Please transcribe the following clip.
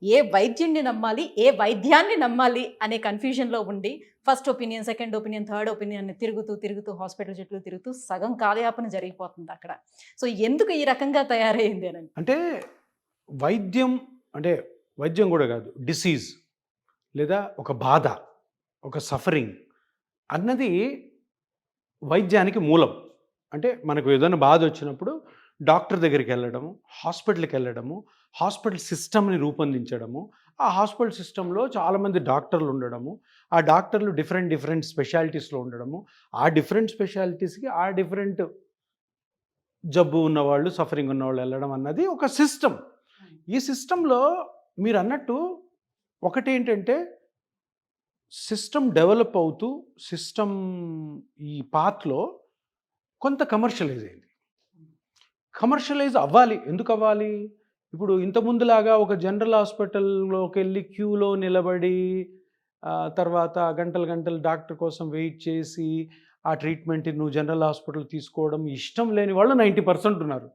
ఏ వైద్యుడిని నమ్మాలి, ఏ వైద్యాన్ని నమ్మాలి అనే కన్‌ఫ్యూజన్‌లో ఉండి first opinion, second opinion, third opinion తిరుగుతూ హాస్పిటల్ చుట్టూ తిరుగుతూ సగం కాలయాపన జరిగిపోతుందక్కడ. సో, ఎందుకు ఈ రకంగా తయారయింది అనండి? అంటే వైద్యం అంటే వైద్యం గూడా గాదు. డిసీజ్ లేదా ఒక బాధ, ఒక సఫరింగ్ అన్నది వైద్యానికి మూలం. అంటే మనకు ఏదైనా బాధొచ్చినప్పుడు డాక్టర్ దగ్గరికెళ్ళడము, హాస్పిటల్‌కెళ్ళడము, హాస్పిటల్ సిస్టమ్‌ని రూపొందించడము, ఆ హాస్పిటల్ సిస్టమ్‌లో చాలామంది డాక్టర్లుండడము, ఆ డాక్టర్లు డిఫరెంట్ స్పెషాలిటీస్‌లో ఉండడము, ఆ డిఫరెంట్ స్పెషాలిటీస్‌కి ఆ డిఫరెంట్ జబ్బు ఉన్నవాళ్ళు, సఫరింగ్ ఉన్నవాళ్ళు ఎళ్ళడం అన్నది ఒక సిస్టమ్. ఈ సిస్టమ్‌లో మీరన్నట్టు ఒకటేంటంటే సిస్టమ్ డెవలప్ అవుతూ సిస్టమ్ ఈ పాత్‌లో కొంత కమర్షియలైజ్ అయింది. కమర్షియలైజ్ అవ్వాలి. ఎందుకవ్వాలి? ఇప్పుడు ఇంతకుముందులాగా ఒక జనరల్ హాస్పిటల్‌లోకెళ్ళి క్యూలో నిలబడి తర్వాత గంటలు గంటలు డాక్టర్ కోసం వెయిట్ చేసి, ఆ ట్రీట్మెంట్ నువ్వు జనరల్ హాస్పిటల్ తీసుకోవడం ఇష్టం లేని వాళ్ళు 90% ఉన్నారు.